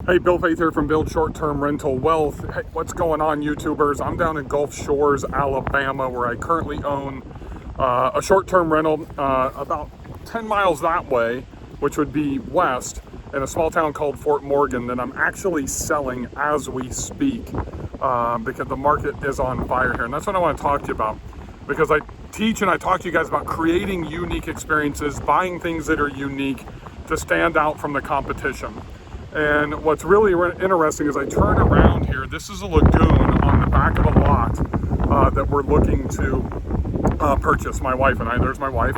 Hey, Bill Faith here from Build Short-Term Rental Wealth. Hey, what's going on, YouTubers? I'm down in Gulf Shores, Alabama, where I currently own a short-term rental about 10 miles that way, which would be west, in a small town called Fort Morgan that I'm actually selling as we speak because the market is on fire here. And that's what I want to talk to you about, because I teach and I talk to you guys about creating unique experiences, buying things that are unique to stand out from the competition. And what's really interesting is I turn around here. This is a lagoon on the back of a lot that we're looking to purchase, my wife and I. There's my wife.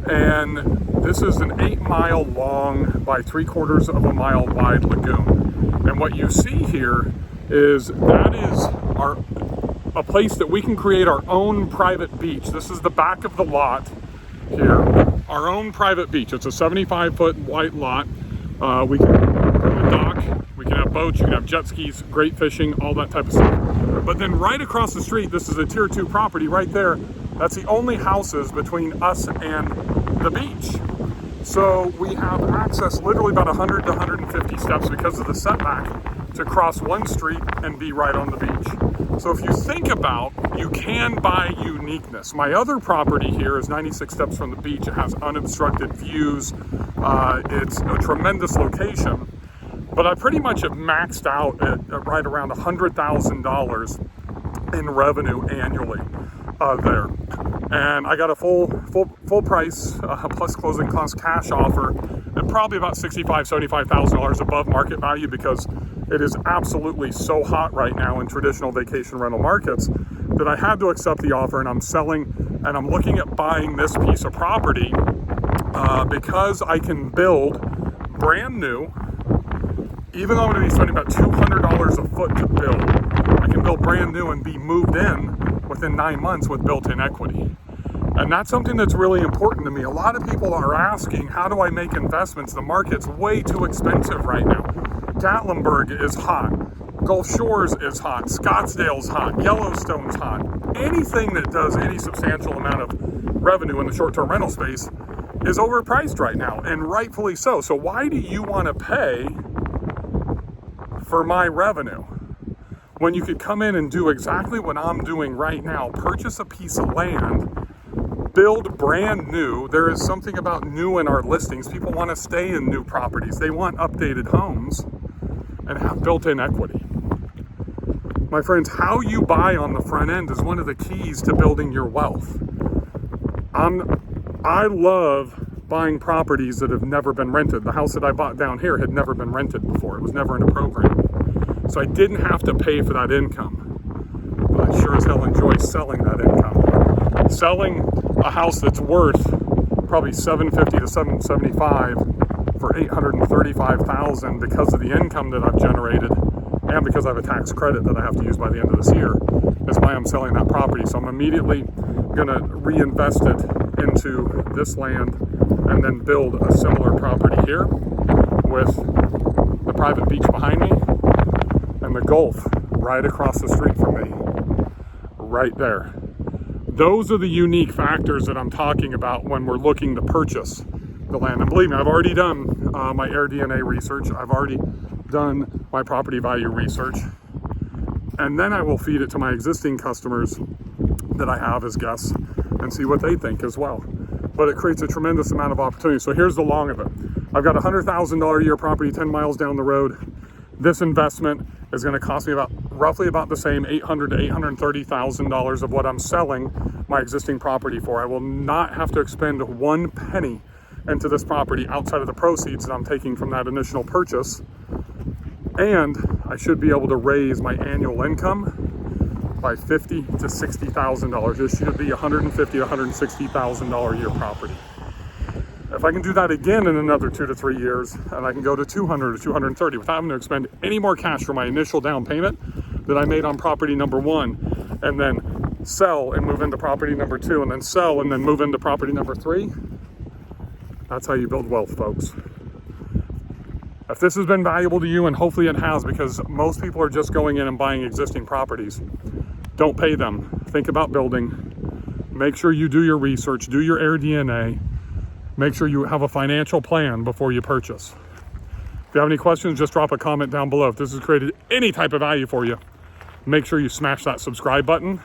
And this is an 8-mile long by 3/4 of a mile wide lagoon. And what you see here is that is a place that we can create our own private beach. This is the back of the lot here, our own private beach. It's a 75-foot white lot. We can dock, we can have boats, you can have jet skis, great fishing, all that type of stuff. But then right across the street, this is a tier 2 property right there. That's the only houses between us and the beach. So we have access literally about 100 to 150 steps because of the setback to cross one street and be right on the beach. So if you think about, you can buy uniqueness. My other property here is 96 steps from the beach. It has unobstructed views. It's a tremendous location. But I pretty much have maxed out at right around $100,000 in revenue annually there. And I got a full price plus closing cost cash offer at probably about $65,000, $75,000 above market value, because it is absolutely so hot right now in traditional vacation rental markets that I had to accept the offer, and I'm selling and I'm looking at buying this piece of property because I can build brand new. Even though I'm going to be spending about $200 a foot to build, I can build brand new and be moved in within 9 months with built-in equity. And that's something that's really important to me. A lot of people are asking, how do I make investments? The market's way too expensive right now. Gatlinburg is hot. Gulf Shores is hot. Scottsdale's hot. Yellowstone's hot. Anything that does any substantial amount of revenue in the short-term rental space is overpriced right now, and rightfully so. So why do you want to pay for my revenue when you could come in and do exactly what I'm doing right now? Purchase a piece of land, build brand new. There is something about new in our listings. People want to stay in new properties. They want updated homes and have built-in equity. My friends, how you buy on the front end is one of the keys to building your wealth. I love buying properties that have never been rented. The house that I bought down here had never been rented before. It was never in a program. So I didn't have to pay for that income. But I sure as hell enjoy selling that income. Selling a house that's worth probably $750 to $775 for $835,000 because of the income that I've generated and because I have a tax credit that I have to use by the end of this year is why I'm selling that property. So I'm immediately gonna reinvest it into this land and then build a similar property here with the private beach behind me and the Gulf right across the street from me, right there. Those are the unique factors that I'm talking about when we're looking to purchase the land. And believe me, I've already done my AirDNA research. I've already done my property value research. And then I will feed it to my existing customers that I have as guests and see what they think as well. But it creates a tremendous amount of opportunity. So here's the long of it. I've got a $100,000 a year property 10 miles down the road. This investment is going to cost me roughly about the same $800,000 to $830,000 of what I'm selling my existing property for. I will not have to expend one penny into this property outside of the proceeds that I'm taking from that initial purchase. And I should be able to raise my annual income by $50,000 to $60,000. This should be $150,000 to $160,000 a year property. If I can do that again in another 2 to 3 years, and I can go to $200,000 to $230,000 without having to expend any more cash for my initial down payment that I made on property number 1, and then sell and move into property number 2, and then sell and then move into property number 3, that's how you build wealth, folks. If this has been valuable to you, and hopefully it has, because most people are just going in and buying existing properties, don't pay them. Think about building. Make sure you do your research, do your AirDNA. Make sure you have a financial plan before you purchase. If you have any questions, just drop a comment down below. If this has created any type of value for you, make sure you smash that subscribe button,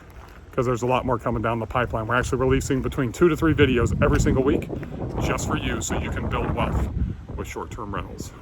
because there's a lot more coming down the pipeline. We're actually releasing between 2 to 3 videos every single week just for you, so you can build wealth with short-term rentals.